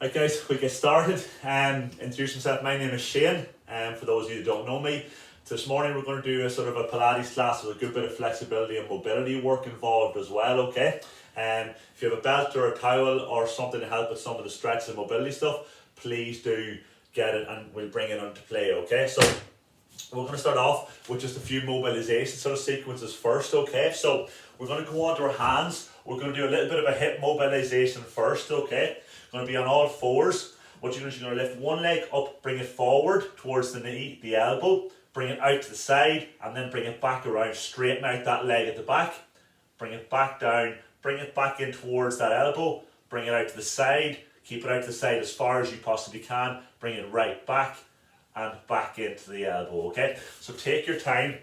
Right guys, we get started. Introduce myself, my name is Shane, for those of you who don't know me. This morning we're going to do a sort of a Pilates class with a good bit of flexibility and mobility work involved as well, okay? If you have a belt or a towel or something to help with some of the stretch and mobility stuff, please do get it and we'll bring it into play, okay? So we're going to start off with just a few mobilization sort of sequences first, okay? So we're going to go onto our hands. We're going to do a little bit of a hip mobilization first, okay? Going to be on all fours. What you're going to lift one leg up, bring it forward towards the knee, the elbow, bring it out to the side, and then bring it back around, straighten out that leg at the back, bring it back down, bring it back in towards that elbow, bring it out to the side, keep it out to the side as far as you possibly can, bring it right back and back into the elbow, okay? So take your time,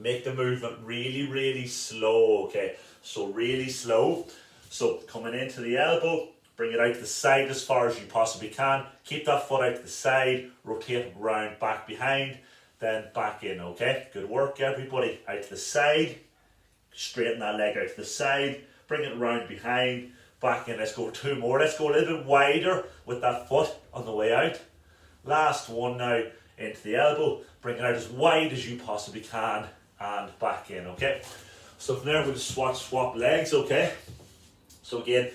make the movement really slow, okay? So really slow. So coming into the elbow, bring it out to the side as far as you possibly can. Keep that foot out to the side, rotate round, back behind, then back in, okay? Good work, everybody. Out to the side, straighten that leg out to the side, bring it round behind, back in. Let's go two more. Let's go a little bit wider with that foot on the way out. Last one now, into the elbow, bring it out as wide as you possibly can, and back in, okay? So from there, we'll just swap legs, okay? So again,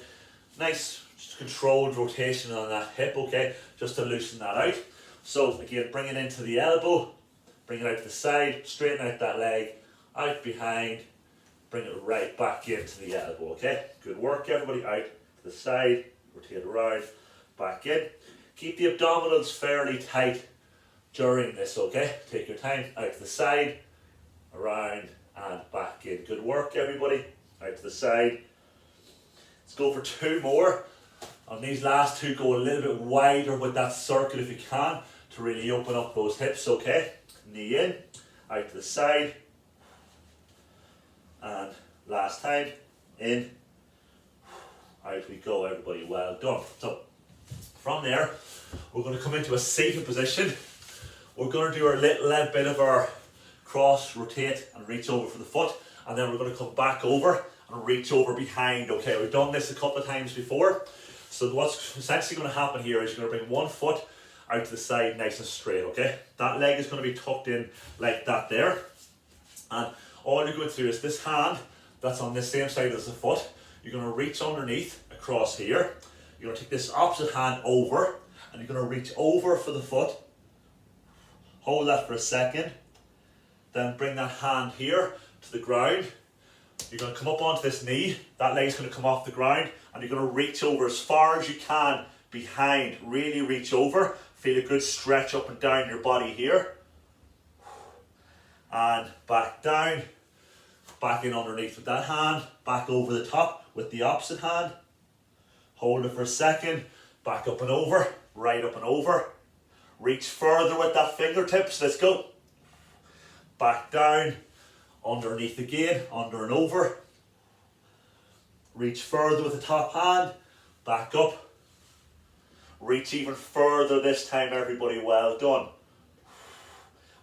nice controlled rotation on that hip, okay, just to loosen that out. So again, bring it into the elbow, bring it out to the side, straighten out that leg, out behind, bring it right back into the elbow, okay? Good work, everybody. Out to the side, rotate around, back in. Keep the abdominals fairly tight during this, okay? Take your time. Out to the side, around and back in. Good work, everybody. Out to the side. Let's go for two more. On these last two, go a little bit wider with that circle if you can to really open up those hips, okay? Knee in, out to the side, and last time, in, out we go, everybody, well done. So from there, we're going to come into a seated position. We're going to do our little bit of our cross, rotate and reach over for the foot, and then we're going to come back over and reach over behind, okay? We've done this a couple of times before. So what's essentially going to happen here is you're going to bring one foot out to the side nice and straight, okay? That leg is going to be tucked in like that there. And all you're going to do is this hand that's on this same side as the foot, you're going to reach underneath across here. You're going to take this opposite hand over and you're going to reach over for the foot. Hold that for a second. Then bring that hand here to the ground. You're going to come up onto this knee, that leg's going to come off the ground, and you're going to reach over as far as you can behind. Really reach over. Feel a good stretch up and down your body here. And back down, back in underneath with that hand, back over the top with the opposite hand. Hold it for a second, back up and over, right up and over. Reach further with that fingertips, let's go. Back down. Underneath again, under and over. Reach further with the top hand, back up. Reach even further this time, everybody, well done.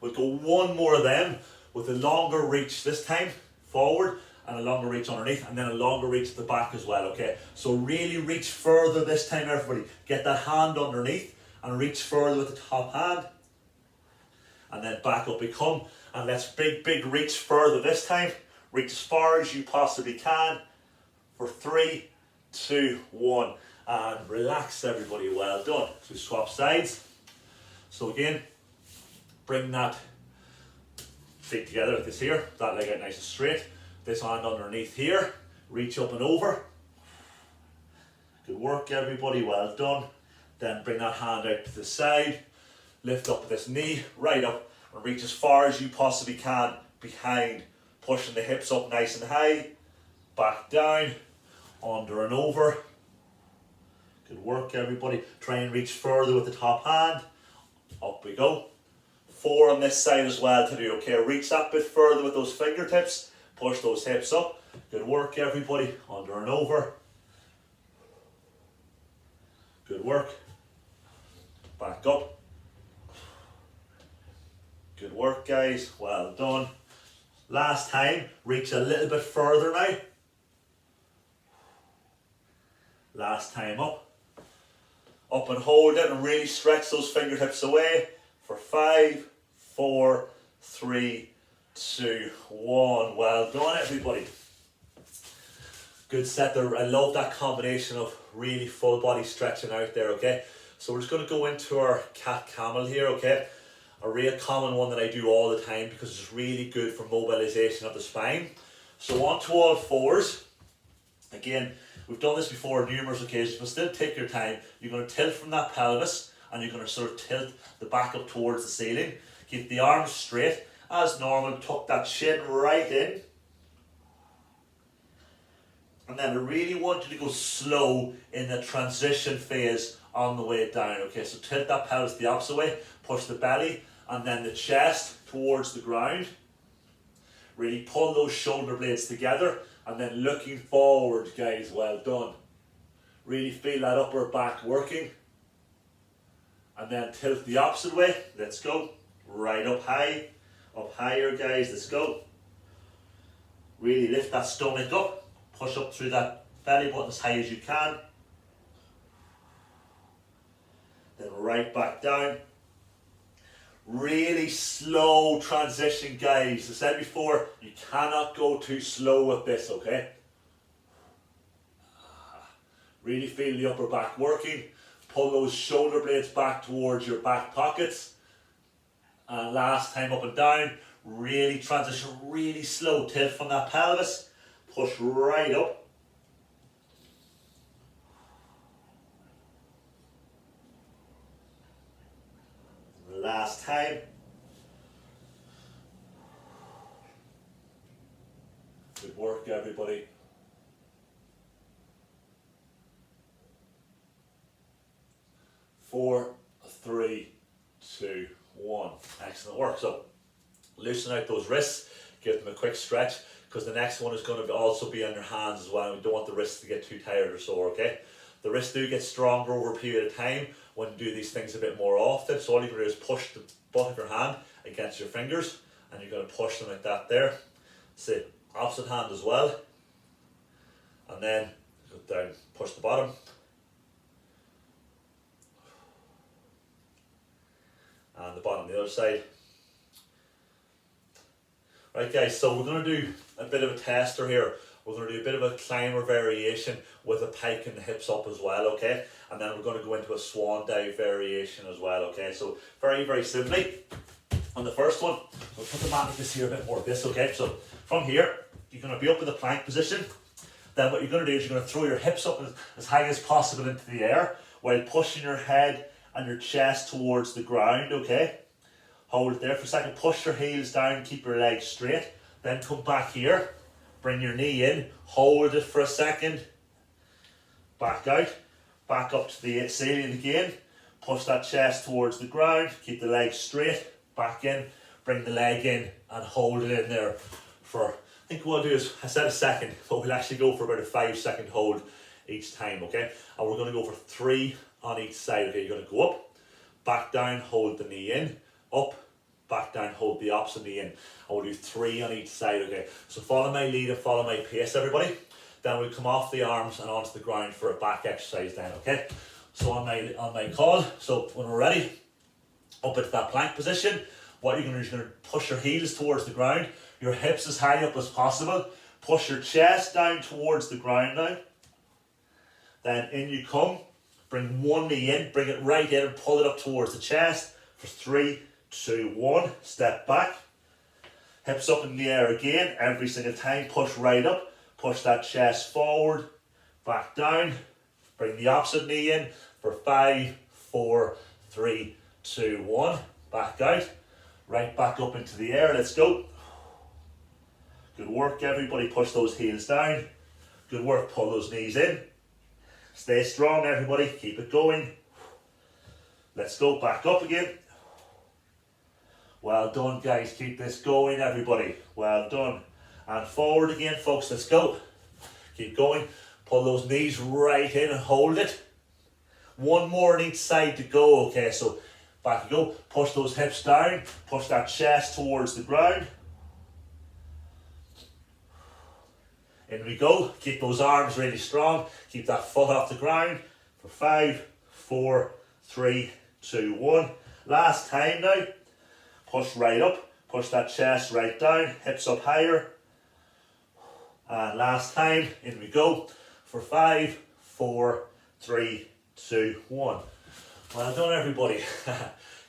We'll go one more of them with a longer reach this time, forward, and a longer reach underneath, and then a longer reach at the back as well, okay? So really reach further this time, everybody. Get that hand underneath and reach further with the top hand. And then back up we come. And let's big reach further this time. Reach as far as you possibly can for 3, 2, 1. And relax, everybody, well done. So we swap sides. So again, bring that feet together like this here. That leg out nice and straight. This hand underneath here. Reach up and over. Good work, everybody, well done. Then bring that hand out to the side. Lift up this knee, right up. And reach as far as you possibly can behind, pushing the hips up nice and high, back down, under and over. Good work, everybody. Try and reach further with the top hand. Up we go. 4 on this side as well to do, okay? Reach that bit further with those fingertips, push those hips up. Good work, everybody. Under and over. Good work. Back up. Good work, guys. Well done. Last time, reach a little bit further now. Last time up. Up and hold it and really stretch those fingertips away for 5, 4, 3, 2, 1. Well done, everybody. Good set there. I love that combination of really full body stretching out there, okay? So we're just going to go into our cat camel here, okay? A real common one that I do all the time because it's really good for mobilization of the spine. So onto all fours. Again, we've done this before on numerous occasions, but still take your time. You're going to tilt from that pelvis and you're going to sort of tilt the back up towards the ceiling. Keep the arms straight as normal. Tuck that chin right in. And then I really want you to go slow in the transition phase on the way down. Okay, so tilt that pelvis the opposite way. Push the belly and then the chest towards the ground. Really pull those shoulder blades together and then looking forward, guys. Well done. Really feel that upper back working. And then tilt the opposite way. Let's go. Right up high. Up higher, guys. Let's go. Really lift that stomach up. Push up through that belly button as high as you can. Then right back down. Really slow transition, guys. As I said before, you cannot go too slow with this, okay? Really feel the upper back working. Pull those shoulder blades back towards your back pockets. And last time up and down. Really transition, really slow. Tilt from that pelvis. Push right up. Last time. Good work, everybody. Four, 3, 2, 1. Excellent work. So loosen out those wrists. Give them a quick stretch, because the next one is going to also be on your hands as well. We don't want the wrists to get too tired or sore, okay? The wrists do get stronger over a period of time when you do these things a bit more often. So all you're going to do is push the butt of your hand against your fingers, and you're going to push them like that there. Say opposite hand as well. And then go down, push the bottom. And the bottom on the other side. Right, guys, so we're going to do a bit of a tester here. We're going to do a bit of a climber variation with a pike and the hips up as well, okay? And then we're going to go into a swan dive variation as well, okay? So very, very simply, on the first one, we'll put the mat like this here, a bit more like this, okay? So from here, you're going to be up in the plank position. Then what you're going to do is you're going to throw your hips up as high as possible into the air while pushing your head and your chest towards the ground, okay? Hold it there for a second, push your heels down, keep your legs straight. Then come back here, bring your knee in, hold it for a second. Back out, back up to the ceiling again. Push that chest towards the ground, keep the legs straight, back in, bring the leg in and hold it in there for, I think what I'll do is, I said a second, but we'll actually go for about a 5-second hold each time, okay? And we're going to go for 3 on each side, okay? You're going to go up, back down, hold the knee in, up, back down, hold the opposite knee in. And we'll do 3 on each side, okay? So follow my lead and follow my pace, everybody. Then we'll come off the arms and onto the ground for a back exercise then, okay? So on my call, so when we're ready, up into that plank position, what you're going to do is you're going to push your heels towards the ground, your hips as high up as possible, push your chest down towards the ground now. Then in you come, bring one knee in, bring it right in and pull it up towards the chest for 3, 2, 1, step back. Hips up in the air again, every single time, push right up, push that chest forward, back down, bring the opposite knee in for 5, 4, 3, 2, 1, back out, right back up into the air, let's go. Good work, everybody, push those heels down, good work, pull those knees in, stay strong, everybody, keep it going. Let's go, back up again. Well done, guys. Keep this going, everybody. Well done. And forward again, folks. Let's go. Keep going. Pull those knees right in and hold it. One more on each side to go. Okay, so back you go. Push those hips down. Push that chest towards the ground. In we go. Keep those arms really strong. Keep that foot off the ground for 5, 4, 3, 2, 1. Last time now. Push right up. Push that chest right down. Hips up higher. And last time. In we go. For 5, 4, 3, 2, 1. Well done, everybody.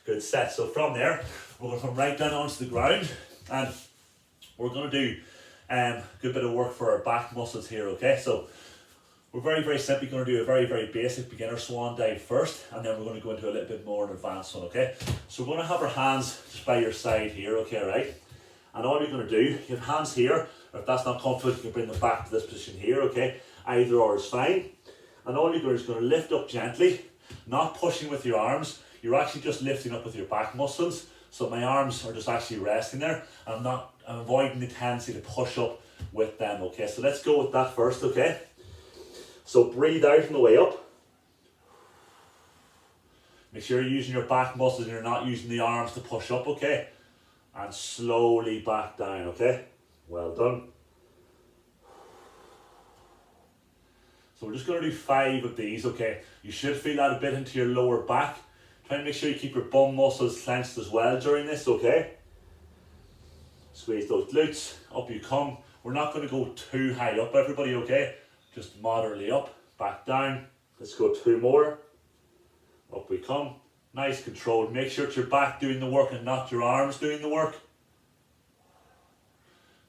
Good set. So from there, we're going to come right down onto the ground. And we're going to do a good bit of work for our back muscles here, okay? So we're very simply going to do a very basic beginner swan dive first, and then we're going to go into a little bit more an advanced one, okay? So we're going to have our hands just by your side here, okay, right? And all you're going to do, you have hands here, or if that's not comfortable, you can bring them back to this position here, okay? Either or is fine. And all you're going to do is going to lift up gently, not pushing with your arms. You're actually just lifting up with your back muscles. So my arms are just actually resting there. I'm avoiding the tendency to push up with them, okay? So let's go with that first, okay? So breathe out on the way up. Make sure you're using your back muscles and you're not using the arms to push up, okay? And slowly back down, okay? Well done. So we're just going to do 5 of these, okay? You should feel that a bit into your lower back. Try and make sure you keep your bum muscles clenched as well during this, okay? Squeeze those glutes, up you come. We're not going to go too high up, everybody, okay? Just moderately up, back down. Let's go 2 more. Up we come. Nice control. Make sure it's your back doing the work and not your arms doing the work.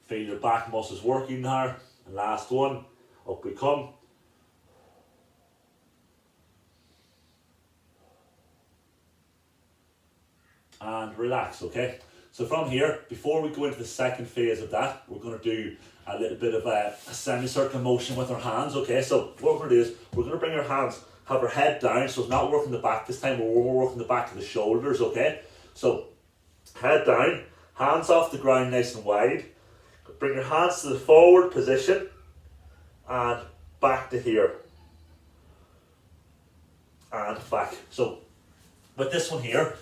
Feel your back muscles working there. And last one. Up we come. And relax, okay? So from here, before we go into the second phase of that, we're going to do a little bit of a semicircular motion with our hands, okay? So what we're going to do is, we're going to bring our hands, have our head down, so it's not working the back this time, we're working the back of the shoulders, okay? So, head down, hands off the ground nice and wide. Bring your hands to the forward position, and back to here. And back. So, with this one here,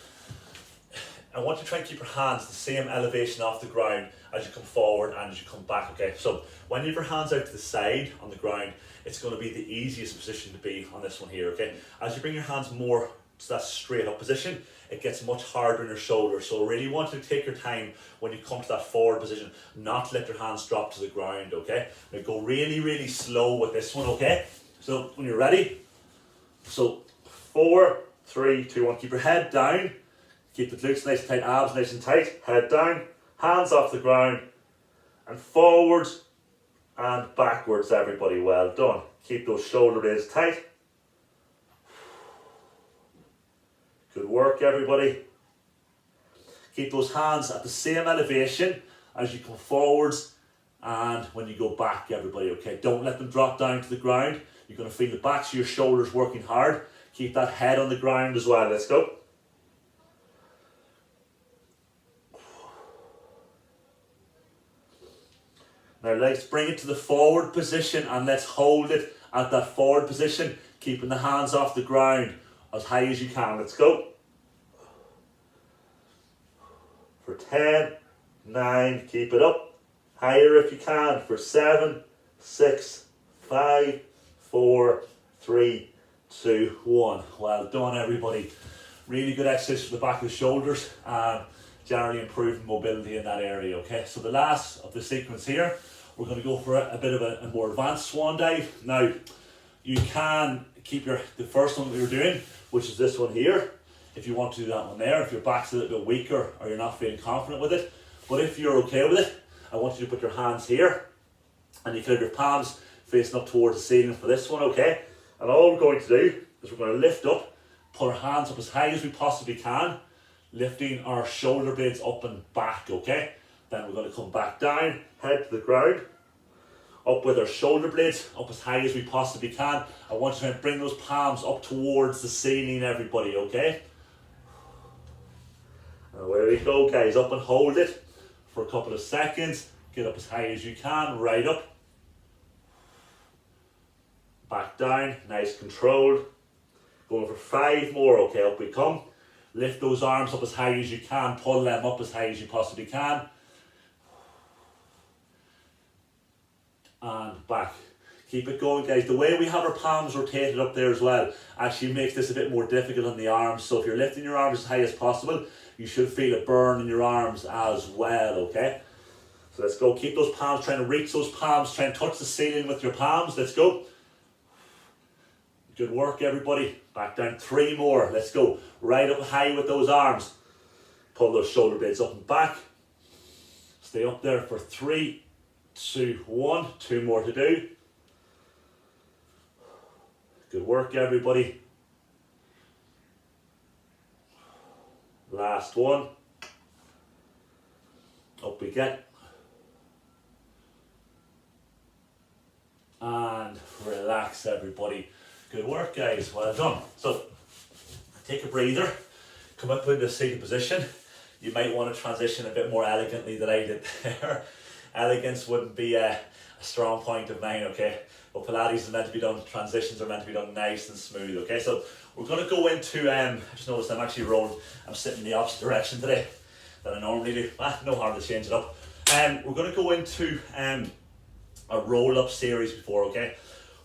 I want you to try and keep your hands the same elevation off the ground as you come forward and as you come back, okay? So when you have your hands out to the side on the ground, it's going to be the easiest position to be on this one here, okay? As you bring your hands more to that straight up position, it gets much harder in your shoulders. So really want you to take your time when you come to that forward position, not to let your hands drop to the ground, okay? Now go really slow with this one, okay? So when you're ready, so 4, 3, 2, 1, keep your head down. Keep the glutes nice and tight, abs nice and tight, head down, hands off the ground, and forwards and backwards, everybody. Well done. Keep those shoulder blades tight. Good work, everybody. Keep those hands at the same elevation as you come forwards and when you go back, everybody, okay? Don't let them drop down to the ground. You're going to feel the backs of your shoulders working hard. Keep that head on the ground as well. Let's go. Now let's bring it to the forward position and let's hold it at that forward position, keeping the hands off the ground as high as you can. Let's go. For 10, 9, keep it up. Higher if you can. For 7, 6, 5, 4, 3, 2, 1. Well done, everybody. Really good exercise for the back of the shoulders and generally improving mobility in that area, okay? So the last of the sequence here, we're going to go for a bit of a more advanced swan dive. Now, you can keep the first one that we were doing, which is this one here, if you want to do that one there, if your back's a little bit weaker or you're not feeling confident with it. But if you're okay with it, I want you to put your hands here, and you can have your palms facing up towards the ceiling for this one, okay? And all we're going to do is we're going to lift up, put our hands up as high as we possibly can, lifting our shoulder blades up and back, okay? Then we're going to come back down, head to the ground, up with our shoulder blades, up as high as we possibly can. I want you to bring those palms up towards the ceiling, everybody, okay? And away we go, guys, up and hold it for a couple of seconds. Get up as high as you can, right up. Back down, nice controlled. Going for 5 more, okay, up we come. Lift those arms up as high as you can, pull them up as high as you possibly can. And back. Keep it going, guys. The way we have our palms rotated up there as well actually makes this a bit more difficult on the arms. So if you're lifting your arms as high as possible, you should feel it burn in your arms as well, okay? So let's go. Keep those palms, trying to reach those palms, try and touch the ceiling with your palms. Let's go. Good work, everybody. Back down. 3 more. Let's go. Right up high with those arms. Pull those shoulder blades up and back. Stay up there for 3, 2, 1. 2 more to do. Good work, everybody. Last one. Up we get. And relax, everybody. Good work, guys. Well done. So, take a breather. Come up into a seated position. You might want to transition a bit more elegantly than I did there. Elegance wouldn't be a strong point of mine, okay? But Pilates is meant to be done, transitions are meant to be done nice and smooth, okay? So we're going to go into, I just noticed I'm actually rolling, I'm sitting in the opposite direction today than I normally do. No harm to change it up. We're going to go into a roll-up series before, okay?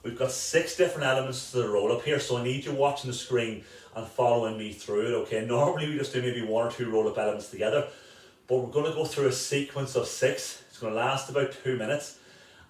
We've got 6 different elements to the roll-up here, so I need you watching the screen and following me through it, okay? Normally we just do maybe 1 or 2 roll-up elements together, but we're going to go through a sequence of 6. It's going to last about 2 minutes,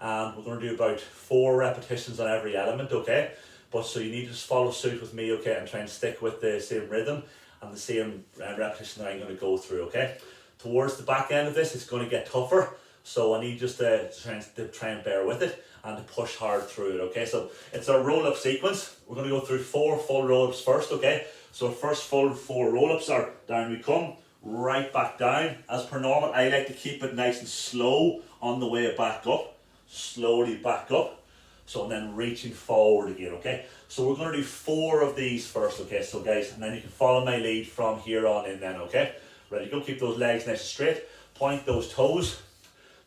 and we're going to do about 4 repetitions on every element, okay? But so you need to just follow suit with me, okay, and try and stick with the same rhythm and the same repetition that I'm going to go through, okay? Towards the back end of this, it's going to get tougher, so I need just to try and bear with it and to push hard through it, okay? So it's a roll-up sequence. We're going to go through 4 full roll-ups first, okay? So our first full 4 roll-ups are down we come, right back down. As per normal, I like to keep it nice and slow on the way back up. Slowly back up. So and then reaching forward again, okay? So we're going to do 4 of these first, okay? So guys, and then you can follow my lead from here on in then, okay? Ready to go? Keep those legs nice and straight. Point those toes.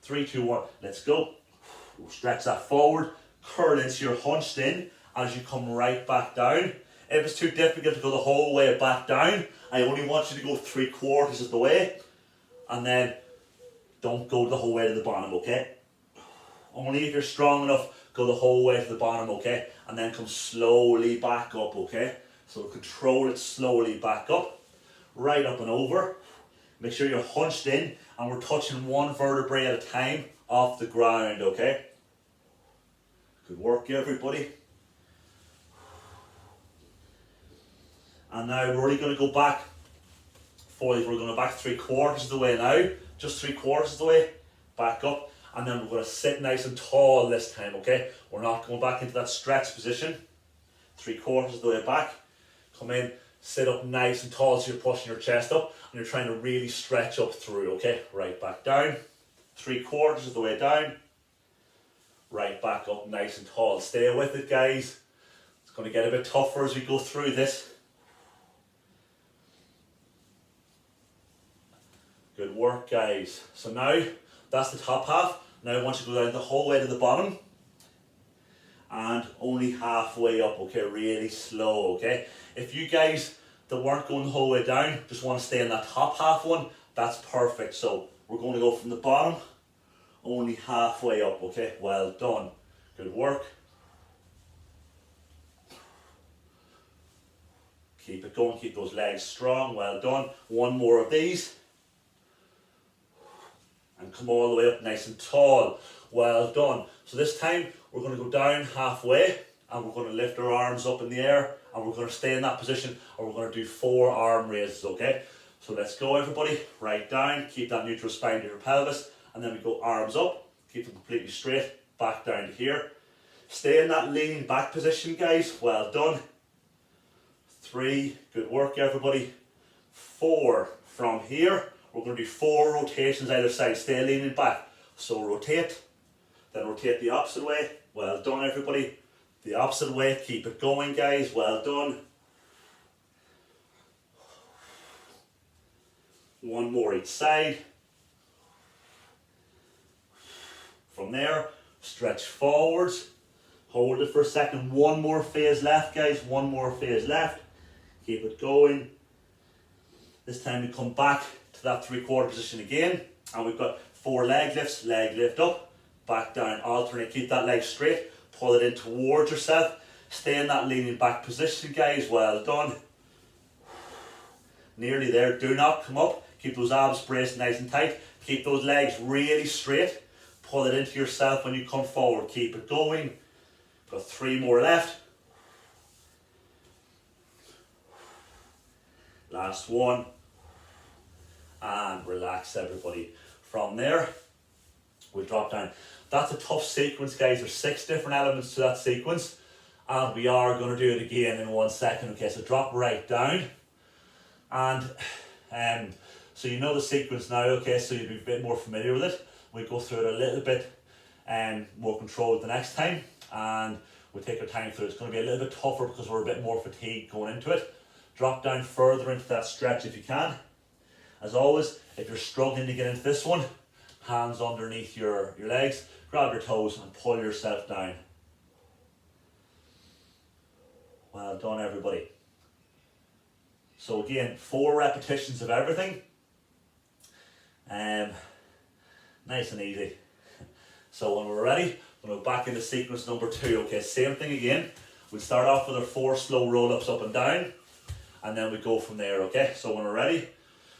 3, 2, 1, let's go. Stretch that forward, curl in so you're hunched in as you come right back down. If it's too difficult to go the whole way back down, I only want you to go 3/4 of the way, and then don't go the whole way to the bottom, okay? Only if you're strong enough, go the whole way to the bottom, okay? And then come slowly back up, okay? So control it slowly back up, right up and over. Make sure you're hunched in, and we're touching 1 vertebrae at a time off the ground, okay? Good work, everybody. And now we're only going to go back we're going to back 3/4 of the way now, just 3/4 of the way, back up, and then we're going to sit nice and tall this time, okay? We're not going back into that stretch position. 3/4 of the way back, come in, sit up nice and tall so you're pushing your chest up, and you're trying to really stretch up through, okay? Right back down, 3/4 of the way down, right back up nice and tall. Stay with it, guys. It's going to get a bit tougher as we go through this. Good work, guys. So now, that's the top half. Now I want you to go down the whole way to the bottom and only halfway up, okay? Really slow, okay? If you guys that weren't going the whole way down just want to stay in that top half one, that's perfect. So we're going to go from the bottom only halfway up, okay? Well done. Good work. Keep it going, keep those legs strong, well done. 1 more of these. And come all the way up nice and tall. Well done. So this time we're going to go down halfway and we're going to lift our arms up in the air and we're going to stay in that position, and we're going to do 4 arm raises, okay? So let's go, everybody. Right down, keep that neutral spine to your pelvis, and then we go arms up, keep them completely straight, back down to here. Stay in that leaning back position, guys. Well done. 3, good work, everybody. 4, from here, we're going to do 4 rotations either side. Stay leaning back. So rotate, then rotate the opposite way. Well done, everybody. The opposite way, keep it going, guys. Well done. 1 more each side. From there, stretch forwards. Hold it for a second. 1 more phase left, guys. 1 more phase left. Keep it going. This time we come back to that 3/4 position again. And we've got 4 leg lifts. Leg lift up, back down, alternate. Keep that leg straight. pull it in towards yourself. Stay in that leaning back position, guys. Well done. Nearly there. Do not come up. Keep those abs braced nice and tight. Keep those legs really straight. Pull it into yourself when you come forward. Keep it going. Got 3 more left. Last one. And relax, everybody. From there, we'll drop down. That's a tough sequence, guys. There's 6 different elements to that sequence. And we are going to do it again in 1 second. Okay, so drop right down. And so you know the sequence now, okay, so you'll be a bit more familiar with it. We'll go through it a little bit more controlled the next time. And we'll take our time through it. It's going to be a little bit tougher because we're a bit more fatigued going into it. Drop down further into that stretch if you can. As always, if you're struggling to get into this one, hands underneath your legs, grab your toes and pull yourself down. Well done, everybody. So again, 4 repetitions of everything. Nice and easy. So when we're ready, we'll go back into sequence number 2. Okay, same thing again. We'll start off with our 4 slow roll-ups up and down, and then we go from there, okay? So when we're ready,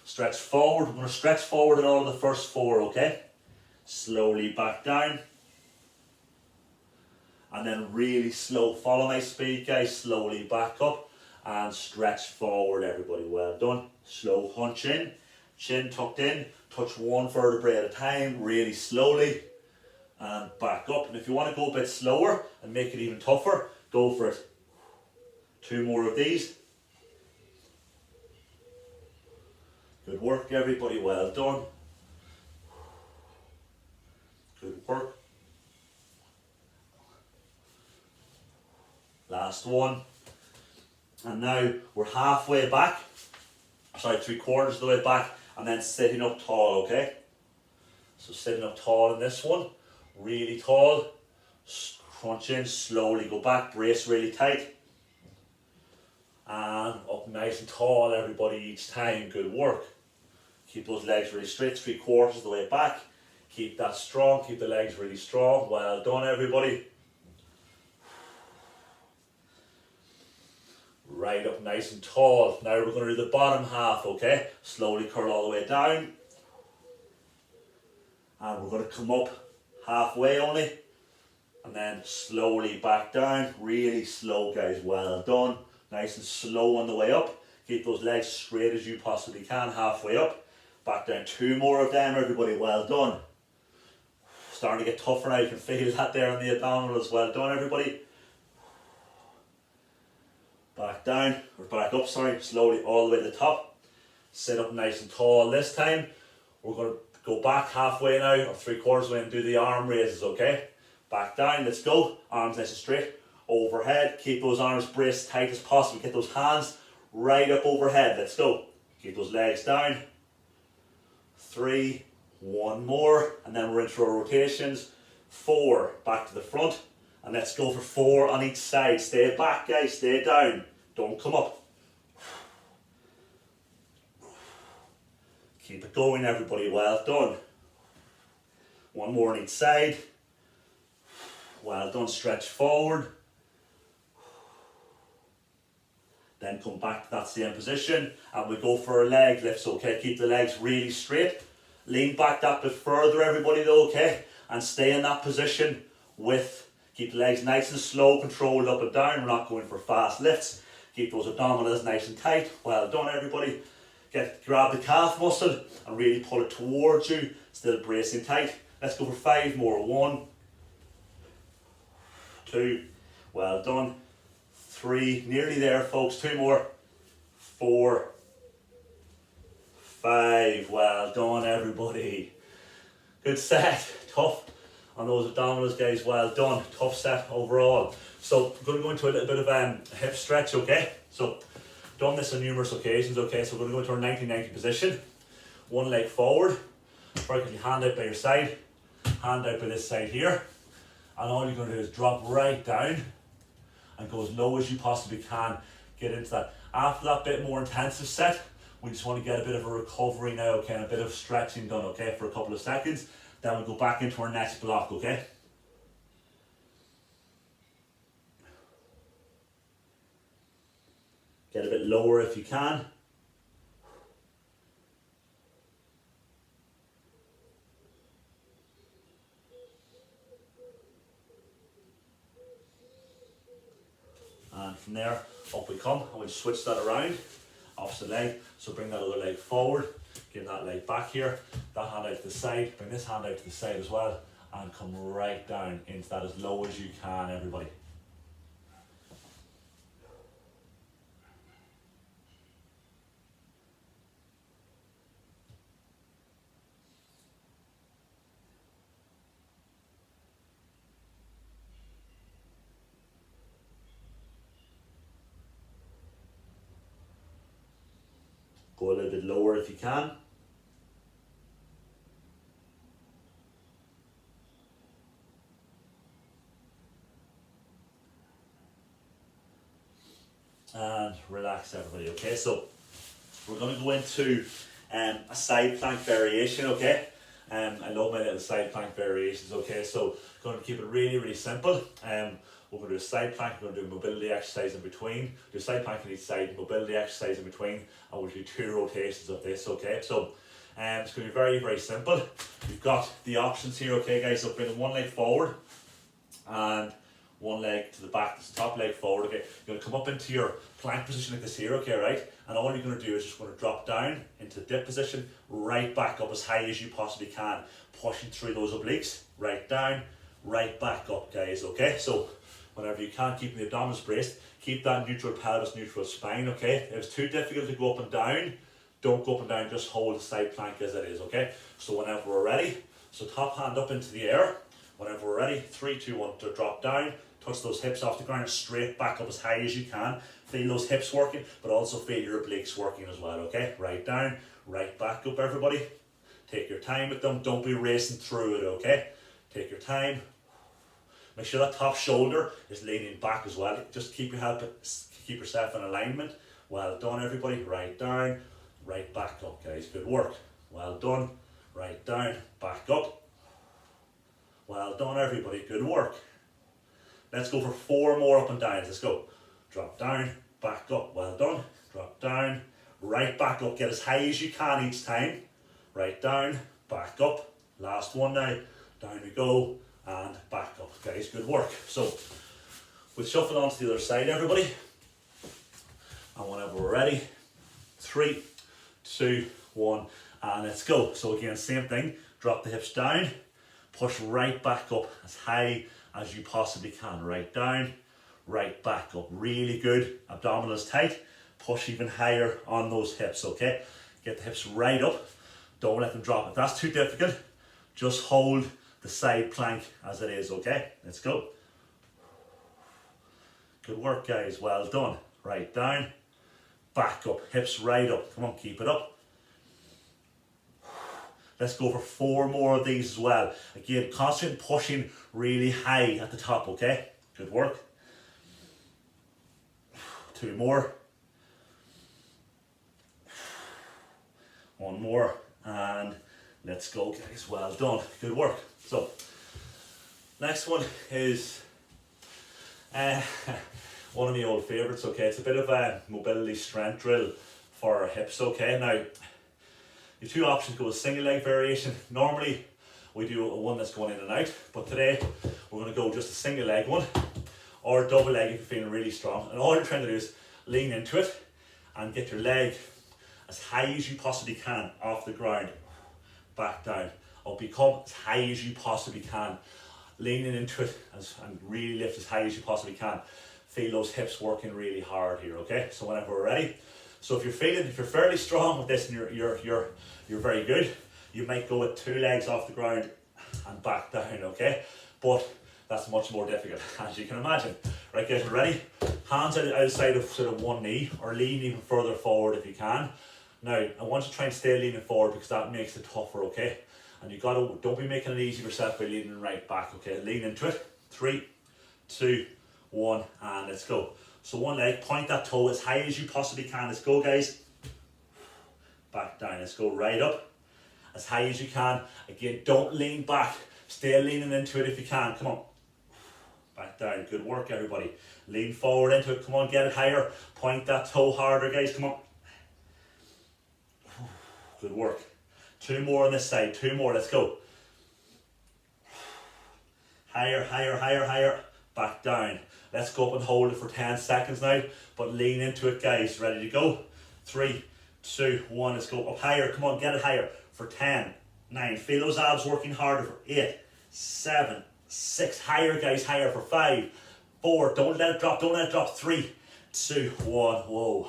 stretch forward. We're going to stretch forward in all of the first 4, okay? Slowly back down. And then really slow. Follow my speed, guys. Slowly back up and stretch forward, everybody. Well done. Slow hunch in. Chin tucked in. Touch 1 vertebrae at a time, really slowly. And back up. And if you want to go a bit slower and make it even tougher, go for it. 2 more of these. Good work, everybody. Well done. Good work. Last one. And now we're halfway back. Sorry, 3/4 of the way back. And then sitting up tall, okay? So sitting up tall in this one. Really tall. Crunch in, slowly go back. Brace really tight. And up nice and tall, everybody, each time. Good work. Keep those legs really straight. 3/4 of the way back. Keep that strong. Keep the legs really strong. Well done, everybody. Right up nice and tall. Now we're going to do the bottom half, okay? Slowly curl all the way down. And we're going to come up halfway only. And then slowly back down. Really slow, guys. Well done. Nice and slow on the way up. Keep those legs straight as you possibly can. Halfway up. Back down. 2 more of them, everybody. Well done. Starting to get tougher now. You can feel that there on the abdominals. Well done, everybody. Back down, or back up, sorry, slowly all the way to the top. Sit up nice and tall this time. We're going to go back halfway now, or 3/4 way, and do the arm raises, okay? Back down, let's go. Arms nice and straight. Overhead, keep those arms braced tight as possible. Get those hands right up overhead, let's go. Keep those legs down. 3, 1 more, and then we're into our rotations. 4, back to the front. And let's go for 4 on each side. Stay back, guys. Stay down. Don't come up. Keep it going, everybody. Well done. 1 more on each side. Well done. Stretch forward. Then come back to that same position. And we go for our leg lifts, okay? Keep the legs really straight. Lean back that bit further, everybody, though, okay? And stay in that position with... Keep the legs nice and slow, controlled up and down. We're not going for fast lifts. Keep those abdominals nice and tight. Well done, everybody. Grab the calf muscle and really pull it towards you. Still bracing tight. Let's go for 5 more. 1, 2, well done. 3, nearly there, folks. 2 more. 4, 5, well done, everybody. Good set. Tough on those abdominals, guys. Well done. Tough set overall. So we're going to go into a little bit of a hip stretch, okay? So done this on numerous occasions, okay? So we're going to go into our 90-90 position. 1 leg forward. Vertically, hand out by your side. Hand out by this side here. And all you're going to do is drop right down and go as low as you possibly can. Get into that. After that bit more intensive set, we just want to get a bit of a recovery now, okay? And a bit of stretching done, okay? For a couple of seconds. Then we'll go back into our next block, okay? Get a bit lower if you can. And from there, up we come, and we'll switch that around, opposite leg. So bring that other leg forward, give that leg back here, that hand out to the side, bring this hand out to the side as well, and come right down into that as low as you can, everybody. Go a little bit lower if you can. And relax, everybody, okay? So we're going to go into a side plank variation, okay? I love my little side plank variations, okay? So going to keep it really, really simple. We're going to do a side plank, we're going to do a mobility exercise in between, do a side plank on each side, mobility exercise in between, and we'll do 2 rotations of this, okay? So it's going to be very, very simple. You've got the options here, okay, guys? So bring one leg forward and one leg to the back, this top leg forward, okay? You're going to come up into your plank position like this here, okay, right? And all you're going to do is just going to drop down into the dip position, right back up as high as you possibly can, pushing through those obliques, right down, right back up, guys, okay? So whenever you can't keep the abdominals braced, keep that neutral pelvis, neutral spine, okay? If it's too difficult to go up and down, don't go up and down, just hold the side plank as it is, okay? So whenever we're ready, so top hand up into the air, whenever we're ready, 3, 2, 1, to drop down, touch those hips off the ground, straight back up as high as you can, feel those hips working, but also feel your obliques working as well, okay? Right down, right back up, everybody. Take your time with them, don't be racing through it, okay? Take your time. Make sure that top shoulder is leaning back as well. Just keep yourself in alignment. Well done, everybody. Right down, right back up, guys. Good work. Well done. Right down, back up. Well done, everybody. Good work. Let's go for 4 more up and downs. Let's go. Drop down, back up. Well done. Drop down, right back up. Get as high as you can each time. Right down, back up. Last one now. Down we go. And back up, guys. Good work. So we'll shuffle on to the other side, everybody. And whenever we're ready, 3, 2, 1, and let's go. So again, same thing. Drop the hips down, push right back up as high as you possibly can. Right down, right back up. Really good. Abdominals tight. Push even higher on those hips, okay? Get the hips right up. Don't let them drop. If that's too difficult, just hold the side plank as it is, okay? Let's go. Good work, guys. Well done. Right down, back up, hips right up. Come on, keep it up. Let's go for 4 more of these as well. Again, constant pushing really high at the top, okay? Good work. 2 more. 1 more, and let's go, guys. Well done. Good work. So, next one is one of my old favourites, okay? It's a bit of a mobility strength drill for our hips, okay? Now, your 2 options go with single leg variation. Normally, we do one that's going in and out, but today, we're going to go just a single leg one, or double leg if you're feeling really strong. And all you're trying to do is lean into it, and get your leg as high as you possibly can off the ground, back down. Or become as high as you possibly can, leaning into it and really lift as high as you possibly can. Feel those hips working really hard here, okay? So whenever we're ready, so if you're fairly strong with this and you're very good, you might go with 2 legs off the ground and back down, okay? But that's much more difficult, as you can imagine. Right, guys, we're ready. Hands outside of sort of one knee, or lean even further forward if you can. Now, I want you to try and stay leaning forward because that makes it tougher, okay? And don't be making it easy for yourself by leaning right back, okay? Lean into it. 3, 2, 1, and let's go. So one leg, point that toe as high as you possibly can. Let's go, guys. Back down. Let's go right up as high as you can. Again, don't lean back. Stay leaning into it if you can. Come on. back down. Good work, everybody. Lean forward into it. Come on, get it higher. Point that toe harder, guys. Come on. Good work. 2 more on this side. 2 more. Let's go. Higher, higher, higher, higher. Back down. Let's go up and hold it for 10 seconds now. But lean into it, guys. Ready to go? 3, 2, 1. Let's go up higher. Come on, get it higher. For 10, 9. Feel those abs working harder. For 8, 7, 6. Higher, guys. Higher. For 5, 4. Don't let it drop. Don't let it drop. 3, 2, 1. Whoa.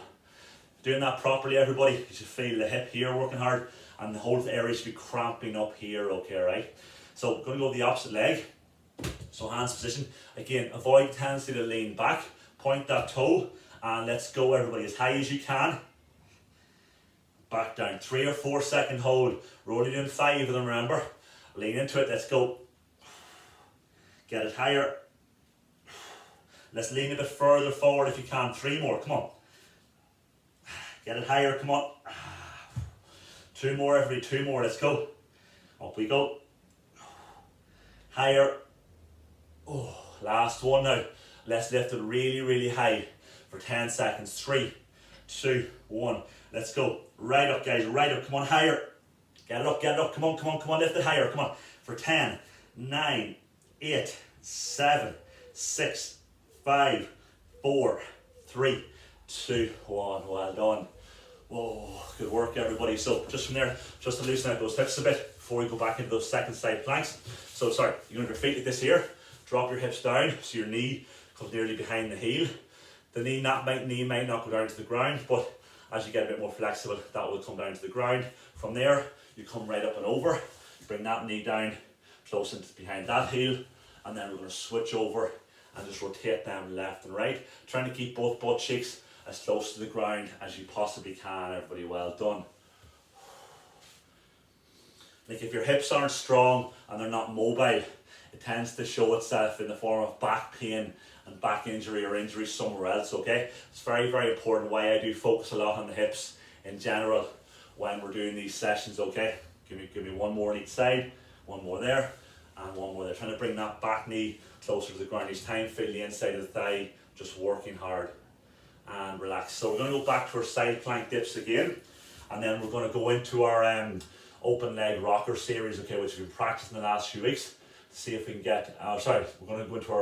Doing that properly, everybody. You should feel the hip here working hard. And the whole area should be cramping up here. Okay, right? So I'm going to go the opposite leg. So hands position. Again, avoid tendency to lean back. Point that toe. And let's go, everybody, as high as you can. Back down. 3 or 4 second hold. We're only doing 5 of them, remember. Lean into it. Let's go. Get it higher. Let's lean a bit further forward if you can. 3 more. Come on. Get it higher. Come on. 2 more, everybody. 2 more. Let's go. Up we go. Higher. Oh, last one now. Let's lift it really, really high for 10 seconds. 3, 2, 1. Let's go. Right up, guys. Right up. Come on, higher. Get it up, get it up. Come on, come on, come on. Lift it higher. Come on. For 10, 9, 8, 7, 6, 5, 4, 3, 2, 1. Well done. Whoa, good work, everybody. So just from there, just to loosen out those hips a bit before we go back into those second side planks. So sorry, you're going to have your feet like this here. Drop your hips down so your knee comes nearly behind the heel. The knee might not go down to the ground, but as you get a bit more flexible, that will come down to the ground. From there, you come right up and over. Bring that knee down close into behind that heel, and then we're going to switch over and just rotate them left and right, trying to keep both butt cheeks as close to the ground as you possibly can. Everybody, well done. Like if your hips aren't strong and they're not mobile, it tends to show itself in the form of back pain and back injury or injury somewhere else, okay? It's very, very important why I do focus a lot on the hips in general when we're doing these sessions, okay? Give me 1 more on each side, 1 more there, and 1 more there. Trying to bring that back knee closer to the ground each time. Feel the inside of the thigh, just working hard and relax. So we're going to go back to our side plank dips again, and then we're going to go into our open leg rocker series, okay, which we've been practicing the last few weeks. See if we can get, we're going to go into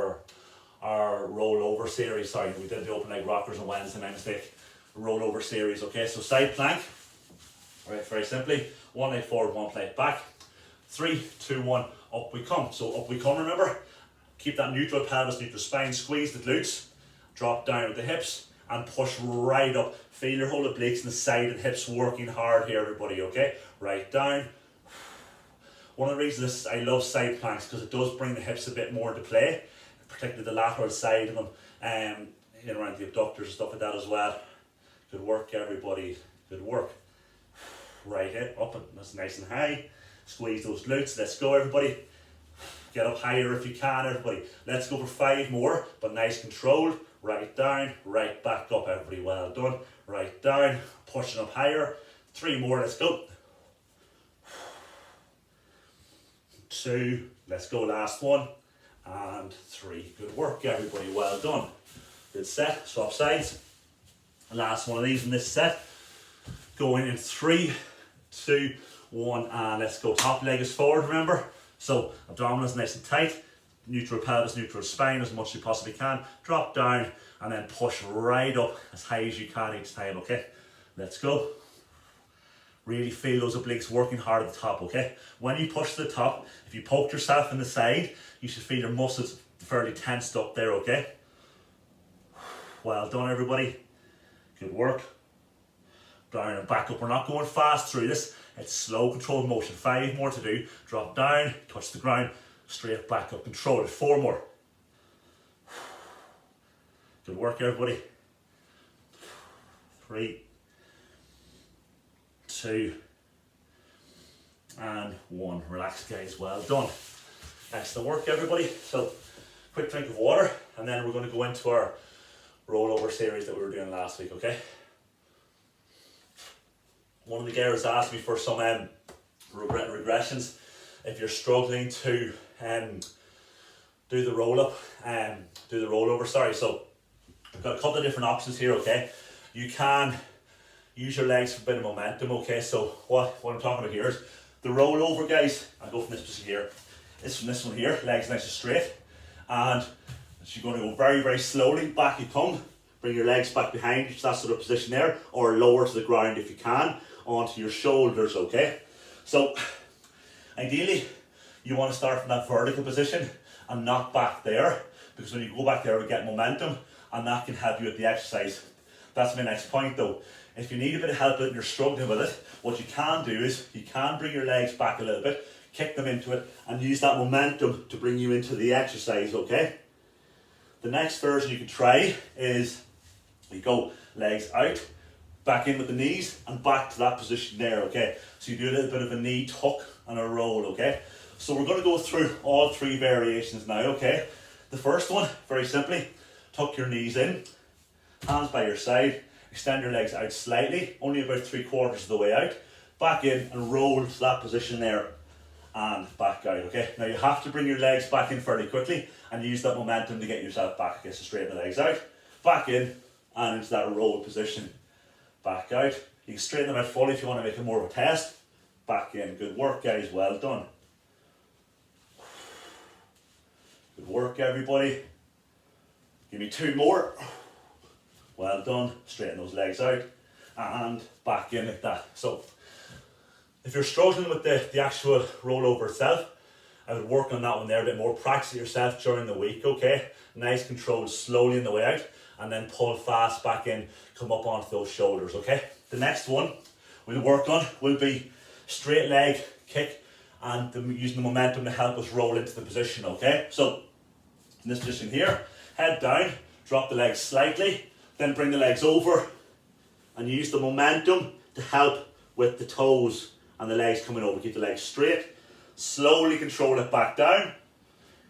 our rollover series. Sorry, we did the open leg rockers on Wednesday, my mistake. Rollover series, okay, so side plank, right, very simply, 1 leg forward, 1 leg back, 3, 2, 1, up we come. So up we come, remember, keep that neutral pelvis, neutral spine, squeeze the glutes, drop down with the hips, and push right up. Feel your whole obliques and the side of the hips working hard here, everybody, okay? Right down. One of the reasons I love side planks because it does bring the hips a bit more into play, particularly the lateral side of them, around the abductors and stuff like that as well. Good work, everybody. Good work. Right hip up and that's nice and high. Squeeze those glutes. Let's go, everybody. Get up higher if you can, everybody. Let's go for 5 more, but nice control. Right down, right back up, everybody. Well done. Right down, pushing up higher. 3 more. Let's go. 2, let's go, last one, and 3. Good work, everybody, well done. Good set, swap sides. Last one of these in this set. Going in 3, 2, 1, and let's go. Top leg is forward, remember? So abdominals nice and tight, neutral pelvis, neutral spine as much as you possibly can. Drop down and then push right up as high as you can each time, okay? Let's go. Really feel those obliques working hard at the top, okay? When you push to the top, if you poke yourself in the side, you should feel your muscles fairly tensed up there, okay? Well done, everybody. Good work. Down and back up. We're not going fast through this. It's slow, controlled motion. 5 more to do. Drop down, touch the ground, straight back up. Control it. 4 more. Good work, everybody. 3, 2, and 1. Relax, guys. Well done. Excellent work, everybody. So, quick drink of water, and then we're going to go into our rollover series that we were doing last week, okay? One of the girls asked me for some regressions. If you're struggling to do the roll up, do the rollover, sorry. So I've got a couple of different options here, okay? You can use your legs for a bit of momentum, okay? So what I'm talking about here is the rollover, guys. I'll go from this position here. It's from this one here, legs nice and straight. And you're going to go very, very slowly, back you come. Bring your legs back behind you, that sort of position there, or lower to the ground if you can, onto your shoulders, okay? So ideally, you want to start from that vertical position and not back there, because when you go back there, we get momentum, and that can help you with the exercise. That's my next point though. If you need a bit of help and you're struggling with it, what you can do is you can bring your legs back a little bit, kick them into it, and use that momentum to bring you into the exercise, okay? The next version you can try is you go legs out, back in with the knees, and back to that position there, okay? So you do a little bit of a knee tuck and a roll, okay? So we're going to go through all three variations now, okay? The first one, very simply, tuck your knees in, hands by your side, extend your legs out slightly, only about 3/4 of the way out, back in and roll to that position there, and back out, okay? Now you have to bring your legs back in fairly quickly and use that momentum to get yourself back, okay? So straighten the legs out, back in, and into that roll position, back out. You can straighten them out fully if you want to make it more of a test. Back in. Good work, guys. Well done. Good work, everybody. Give me 2 more. Well done. Straighten those legs out and back in like that. So if you're struggling with the actual rollover itself, I would work on that one there a bit more. Practice it yourself during the week, okay? Nice control, slowly in the way out, and then pull fast back in, come up onto those shoulders, okay? The next one we'll work on will be straight leg kick, and using the momentum to help us roll into the position, okay? So in this position here, head down, drop the legs slightly, then bring the legs over, and use the momentum to help with the toes and the legs coming over. Keep the legs straight, slowly control it back down,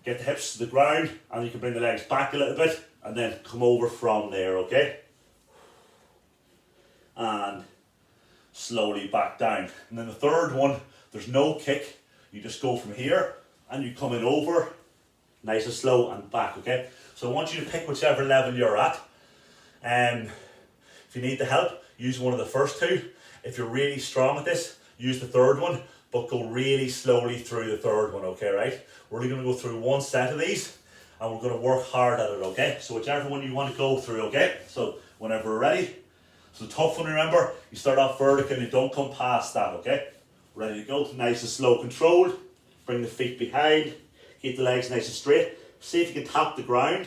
get the hips to the ground, and you can bring the legs back a little bit, and then come over from there, okay? And slowly back down. And then the third one, there's no kick. You just go from here, and you come in over, nice and slow, and back, okay? So I want you to pick whichever level you're at. If you need the help, use one of the first 2. If you're really strong at this, use the third one, but go really slowly through the third one, okay, right? We're only going to go through one set of these, and we're going to work hard at it, okay? So whichever one you want to go through, okay? So whenever we're ready. So the tough one, remember, you start off vertical and you don't come past that, okay? Ready to go, nice and slow, controlled. Bring the feet behind, keep the legs nice and straight. See if you can tap the ground.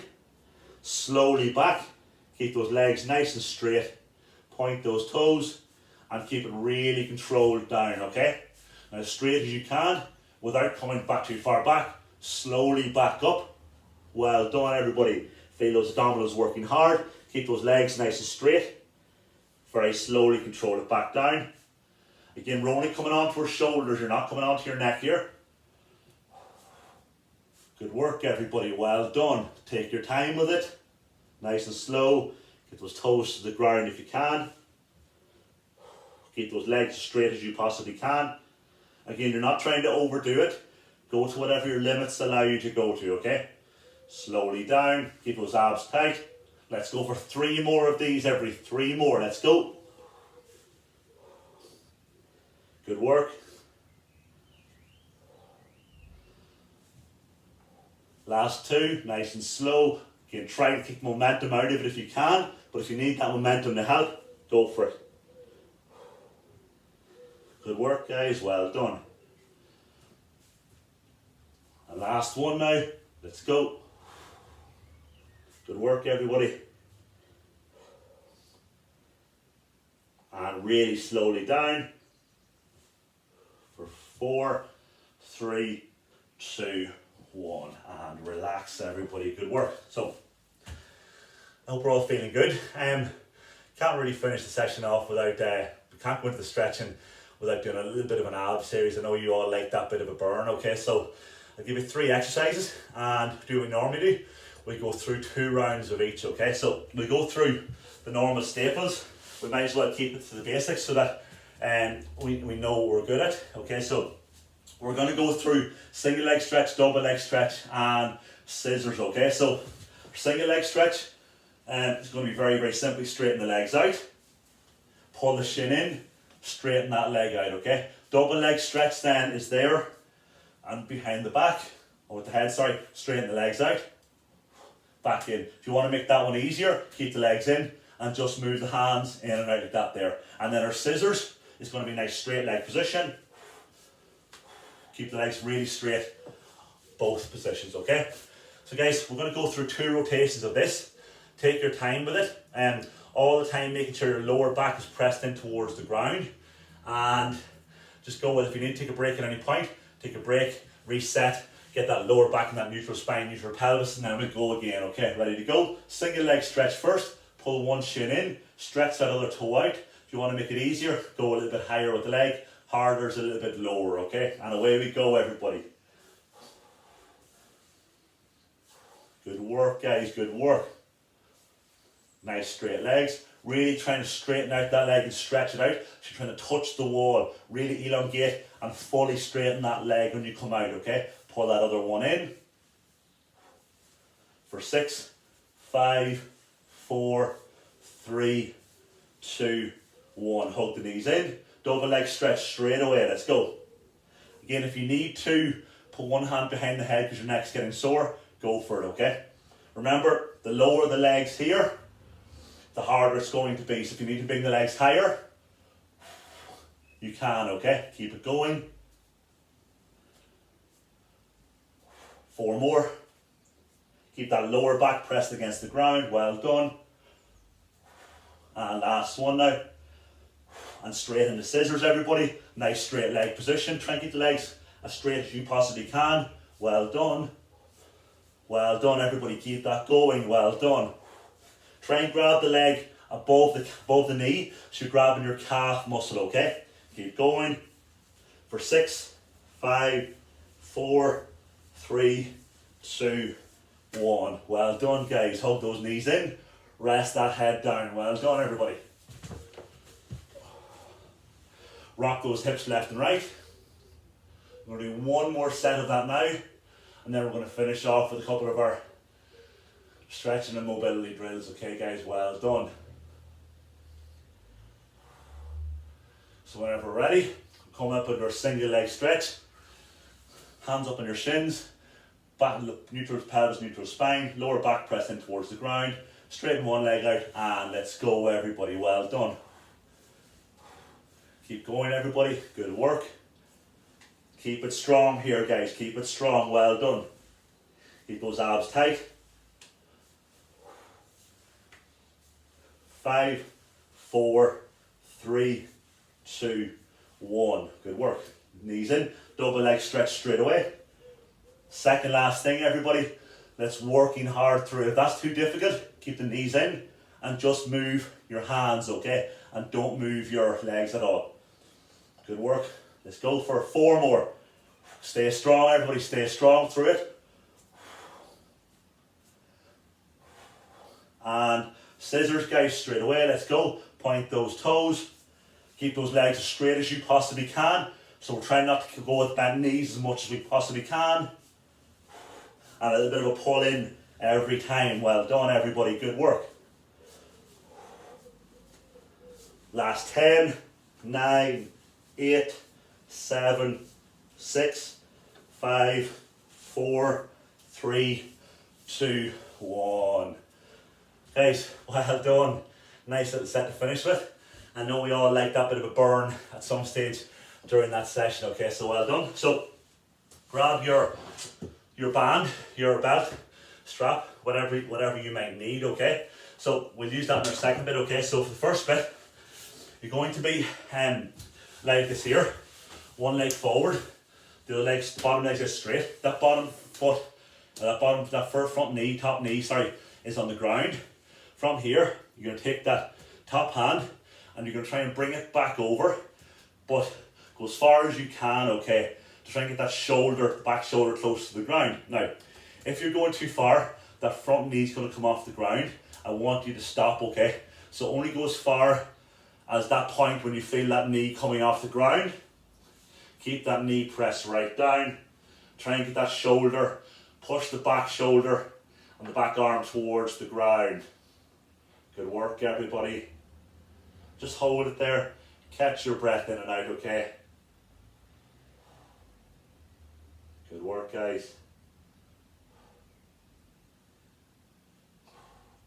Slowly back, keep those legs nice and straight. Point those toes, and keep it really controlled down, okay? Now as straight as you can, without coming back too far back. Slowly back up. Well done, everybody. Feel those abdominals working hard. Keep those legs nice and straight. Very slowly control it back down. Again, we're only coming onto our shoulders. You're not coming onto your neck here. Good work, everybody. Well done. Take your time with it. Nice and slow. Get those toes to the ground if you can. Keep those legs as straight as you possibly can. Again, you're not trying to overdo it. Go to whatever your limits allow you to go to, okay? Slowly down. Keep those abs tight. Let's go for 3 more of these, every 3 more. Let's go. Good work. Last 2, nice and slow. Again, try to keep momentum out of it if you can, but if you need that momentum to help, go for it. Good work, guys. Well done. And last one now. Let's go. Good work, everybody. And really slowly down. For 4, 3, 2, 1. And relax, everybody. Good work. So, I hope we're all feeling good. Can't really finish the session off without, can't go into the stretching without doing a little bit of an ab series. I know you all like that bit of a burn, okay? So, I'll give you 3 exercises and do what we normally do. We go through 2 rounds of each, okay? So we go through the normal staples. We might as well keep it to the basics so that we know what we're good at, okay? So we're going to go through single leg stretch, double leg stretch, and scissors, okay? So single leg stretch, it's going to be very, very simply straighten the legs out, pull the shin in, straighten that leg out, okay? Double leg stretch then is there and behind the back, or with the head, sorry, straighten the legs out, back in. If you want to make that one easier, keep the legs in and just move the hands in and out like that there. And then our scissors is going to be a nice straight leg position. Keep the legs really straight, both positions, okay? So guys, we're going to go through 2 rotations of this. Take your time with it, and all the time making sure your lower back is pressed in towards the ground. And just go with it. If you need to take a break at any point, take a break, reset, get that lower back and that neutral spine, neutral pelvis, and then we go again, okay? Ready to go? Single leg stretch first. Pull one shin in, stretch that other toe out. If you want to make it easier, go a little bit higher with the leg. Harder is a little bit lower, okay? And away we go, everybody. Good work, guys, good work. Nice straight legs. Really trying to straighten out that leg and stretch it out. So you're trying to touch the wall. Really elongate and fully straighten that leg when you come out, okay? Pull that other one in. For 6, 5, 4, 3, 2, 1. Hug the knees in. Double leg stretch straight away. Let's go. Again, if you need to, put one hand behind the head because your neck's getting sore, go for it, okay? Remember, the lower the legs here, the harder it's going to be. So if you need to bring the legs higher, you can, okay? Keep it going. 4 more. Keep that lower back pressed against the ground. Well done. And last one now. And straighten the scissors, everybody. Nice straight leg position. Try and keep the legs as straight as you possibly can. Well done. Well done, everybody. Keep that going. Well done. Try and grab the leg above the knee, so you're grabbing your calf muscle, okay? Keep going. For 6, 5, 4, 3, 2, 1. Well done, guys. Hug those knees in. Rest that head down. Well done, everybody. Rock those hips left and right. We're going to do one more set of that now, and then we're going to finish off with a couple of our stretching and mobility drills. Okay, guys, well done. So whenever we're ready, come up with our single leg stretch. Hands up on your shins, back neutral pelvis, neutral spine, lower back pressed in towards the ground. Straighten one leg out, and let's go, everybody. Well done. Keep going, everybody. Good work. Keep it strong here, guys. Keep it strong. Well done. Keep those abs tight. 5, 4, 3, 2, 1. Good work. Knees in. Double leg stretch straight away. Second last thing, everybody. Let's working hard through. If that's too difficult, keep the knees in and just move your hands, okay? And don't move your legs at all. Good work. Let's go for 4 more. Stay strong, everybody. Stay strong through it. And scissors, guys, straight away. Let's go. Point those toes. Keep those legs as straight as you possibly can. So we're trying not to go with bent knees as much as we possibly can. And a little bit of a pull in every time. Well done, everybody. Good work. Last 10, 9, 8, 7, 6, 5, 4, 3, 2, 1. Guys, well done. Nice little set to finish with. I know we all like that bit of a burn at some stage during that session, okay, so well done. So grab your band, your belt, strap, whatever you might need, okay? So we'll use that in our second bit, okay? So for the first bit, you're going to be like this here. One leg forward, the other leg's bottom leg is straight. That bottom foot, that front knee, top knee, sorry, is on the ground. From here, you're going to take that top hand and you're going to try and bring it back over, but go as far as you can, okay, to try and get that shoulder, back shoulder close to the ground. Now, if you're going too far, that front knee is going to come off the ground. I want you to stop, okay? So only go as far as that point when you feel that knee coming off the ground. Keep that knee pressed right down. Try and get that shoulder Push the back shoulder and the back arm towards the ground. Good work, everybody. Just hold it there. Catch your breath in and out, okay? Good work, guys.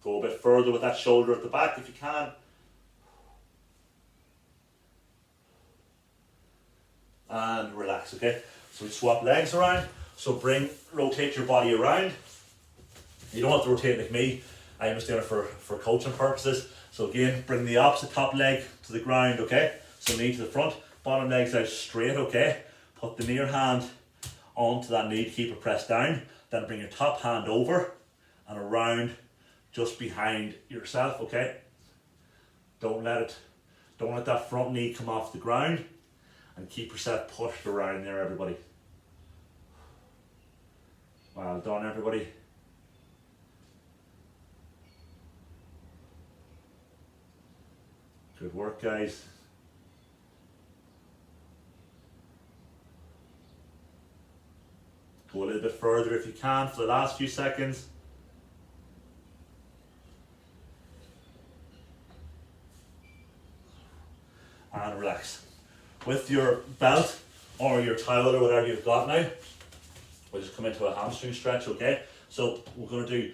Go a bit further with that shoulder at the back if you can. And relax, okay? So we swap legs around. So rotate your body around. You don't have to rotate like me. I'm just doing it for coaching purposes. So again, bring the opposite top leg to the ground, okay? So knee to the front, bottom leg's out straight, okay? Put the near hand onto that knee to keep it pressed down. Then bring your top hand over and around just behind yourself, okay? Don't let that front knee come off the ground, and keep yourself pushed around there, everybody. Well done, everybody. Good work, guys. Go a little bit further if you can for the last few seconds. And relax. With your belt or your towel or whatever you've got now, we'll just come into a hamstring stretch, okay? So we're going to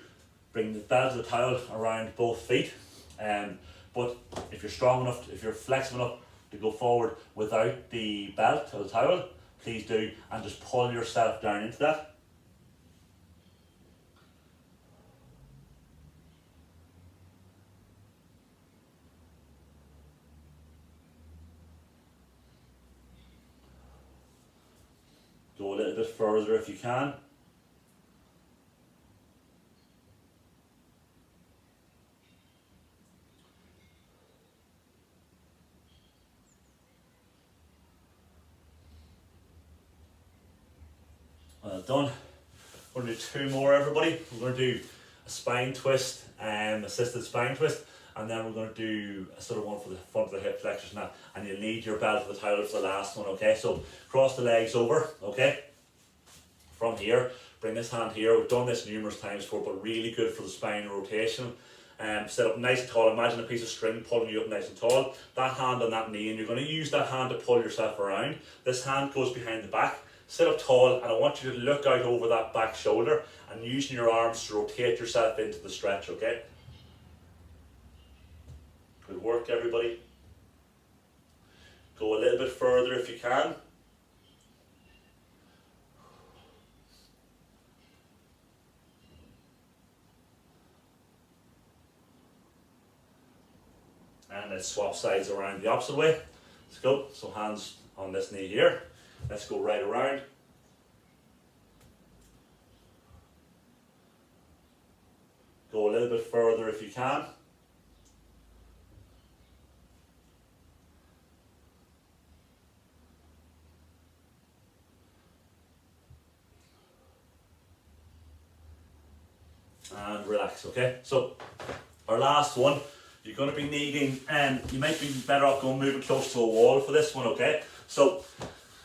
bring the belt or the towel around both feet. But if you're strong enough, if you're flexible enough to go forward without the belt or the towel, please do, and just pull yourself down into that. Go a little bit further if you can. Well done. We're going to do 2 more, everybody. We're going to do a spine twist, assisted spine twist, and then we're going to do a sort of one for the front of the hip flexors and that, and you need your belt for the towel for the last one, okay? So cross the legs over, okay? From here, bring this hand here. We've done this numerous times before, but really good for the spine rotation. Set up nice and tall. Imagine a piece of string pulling you up nice and tall. That hand on that knee, and you're going to use that hand to pull yourself around. This hand goes behind the back. Sit up tall, and I want you to look out over that back shoulder and using your arms to rotate yourself into the stretch, okay? Good work, everybody. Go a little bit further if you can. And let's swap sides around the opposite way. Let's go. So hands on this knee here. Let's go right around. Go a little bit further if you can. And relax, okay? So our last one, you're going to be needing, you might be better off moving close to a wall for this one, okay? So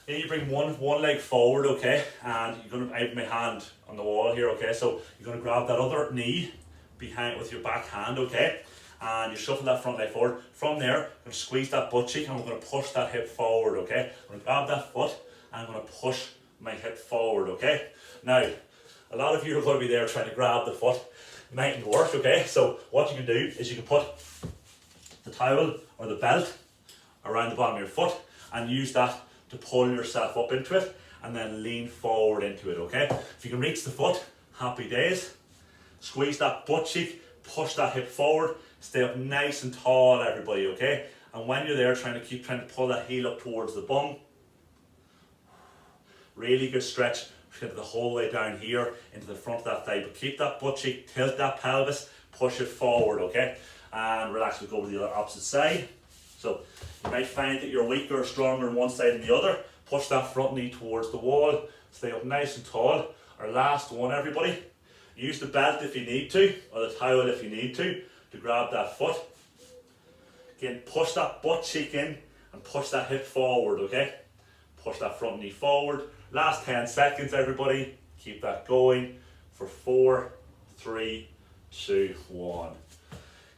here you bring one leg forward, okay? And you're going to, I have my hand on the wall here, okay? So you're going to grab that other knee behind with your back hand, okay? And you shuffle that front leg forward. From there, I'm going to squeeze that butt cheek and we're going to push that hip forward, okay? I'm going to grab that foot and I'm going to push my hip forward, okay? Now, a lot of you are going to be there trying to grab the foot. It mightn't work, okay? So what you can do is you can put the towel or the belt around the bottom of your foot and use that to pull yourself up into it and then lean forward into it, okay? If you can reach the foot, happy days. Squeeze that butt cheek, push that hip forward, stay up nice and tall, everybody, okay? And when you're there, trying to pull that heel up towards the bum. Really good stretch. Get the whole way down here into the front of that thigh, but keep that butt cheek, tilt that pelvis, push it forward, okay? And relax. We'll go to the other opposite side. So you might find that you're weaker or stronger on one side than the other. Push that front knee towards the wall, stay up nice and tall. Our last one, everybody. Use the belt if you need to, or the towel if you need to grab that foot. Again, push that butt cheek in and push that hip forward, okay? Push that front knee forward. Last 10 seconds, everybody. Keep that going. for 4, 3, 2, 1.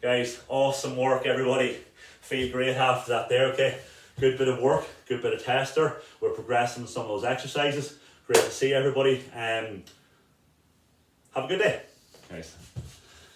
Guys, awesome work, everybody. Feel great after that there, okay? Good bit of work, good bit of tester. We're progressing some of those exercises. Great to see everybody. Have a good day. Guys.